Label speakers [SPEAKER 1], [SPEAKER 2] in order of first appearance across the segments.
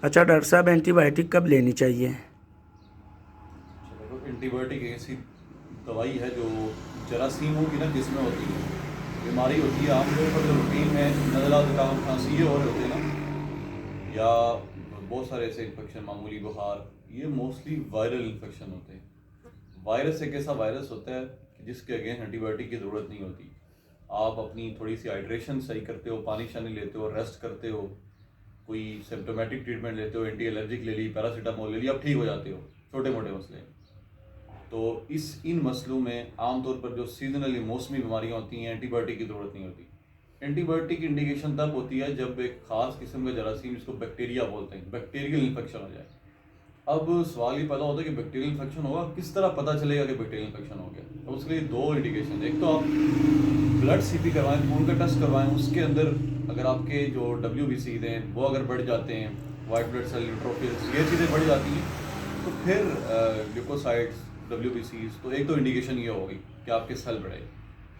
[SPEAKER 1] अच्छा डॉक्टर साहब, एंटीबायोटिक कब लेनी चाहिए?
[SPEAKER 2] देखो, एंटीबायोटिक एक ऐसी दवाई है जो जरासीमों की ना जिसमें होती है, बीमारी होती है आमतौर पर जो रूटीन में नज़ला ज़ुकाम खांसी ये और होते हैं ना, या बहुत सारे ऐसे इन्फेक्शन मामूली बुखार, ये मोस्टली वायरल इन्फेक्शन होते हैं। वायरस एक ऐसा वायरस होता है कि जिसके अगेंस्ट एंटीबायोटिक की ज़रूरत नहीं होती। आप अपनी थोड़ी सी हाइड्रेशन सही करते हो, पानी शानी लेते हो, रेस्ट करते हो, कोई सिम्टोमेटिक ट्रीटमेंट लेते हो, एंटी एलर्जिक ले ली, पैरासीटामोल ले ली, आप ठीक हो जाते हो। छोटे मोटे मसले। तो इन मसलों में आमतौर पर जो सीजनली मौसमी बीमारियां होती हैं एंटीबायोटिक की ज़रूरत नहीं होती। एंटीबायोटिक की इंडिकेशन तब होती है जब एक खास किस्म का जरासीम, जिसको बैक्टीरिया बोलते हैं, बैक्टीरियल इन्फेक्शन हो जाए। अब सवाल ये पैदा होता है कि बैक्टीरियल इन्फेक्शन होगा, किस तरह पता चलेगा कि बैक्टीरियल इन्फेक्शन हो गया? तो उसके लिए दो इंडिकेशन है। एक तो आप ब्लड सीपी करवाएं, खून का टेस्ट करवाएं, उसके अंदर अगर आपके जो WBC हैं वो अगर बढ़ जाते हैं, वाइट ब्लड सेल, न्यूट्रोफिल्स, ये चीज़ें बढ़ जाती हैं, तो फिर ल्यूकोसाइट्स, WBCs, तो एक तो इंडिकेशन ये होगी कि आपके सेल बढ़े,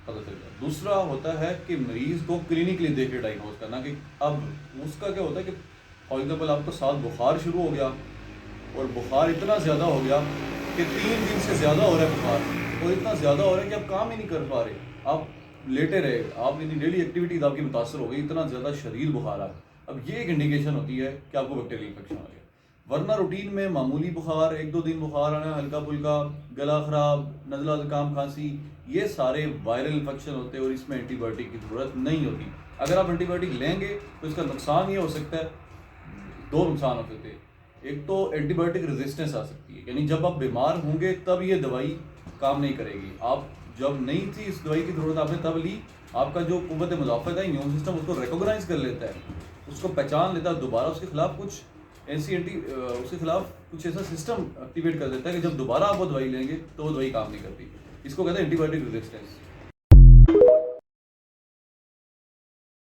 [SPEAKER 2] पता चल जाए। दूसरा होता है कि मरीज़ को क्लिनिकली देख के डायग्नोज करना कि अब उसका क्या होता है कि फॉर एग्जाम्पल आपको साथ बुखार शुरू हो गया और बुखार इतना ज़्यादा हो गया कि 3 दिन से ज़्यादा हो रहा है बुखार, और इतना ज़्यादा हो रहा है कि आप काम ही नहीं कर पा रहे, आप लेटे रहे, आपकी डेली एक्टिविटीज़ आपकी मुतासर हो गई, इतना ज़्यादा शदीद बुखार आ। अब ये एक इंडिकेशन होती है कि आपको बैक्टीरियल इन्फेक्शन हो गया। वरना रूटीन में मामूली बुखार, 1-2 दिन बुखार आना, हल्का फुल्का गला ख़राब, नज़ला ज़ुकाम खांसी, ये सारे वायरल इन्फेक्शन होते हैं और इसमें एंटीबायोटिक की ज़रूरत नहीं होती। अगर आप एंटीबायोटिक लेंगे तो इसका नुकसान ये हो सकता है, दो नुकसान हो सकते हैं। एक तो एंटीबायोटिक रेजिस्टेंस आ सकती है, यानी जब आप बीमार होंगे तब ये दवाई काम नहीं करेगी। आप जब नहीं थी इस दवाई की ज़रूरत आपने तब ली, आपका जो कुव्वत मुदाफ़त है, इम्यून सिस्टम उसको रिकॉग्नाइज कर लेता है, उसको पहचान लेता है, दोबारा उसके खिलाफ कुछ उसके खिलाफ कुछ ऐसा सिस्टम एक्टिवेट कर देता है कि जब दोबारा आप वो दवाई लेंगे तो वो दवाई काम नहीं करती। इसको कहते हैं एंटीबायोटिक रेजिस्टेंस।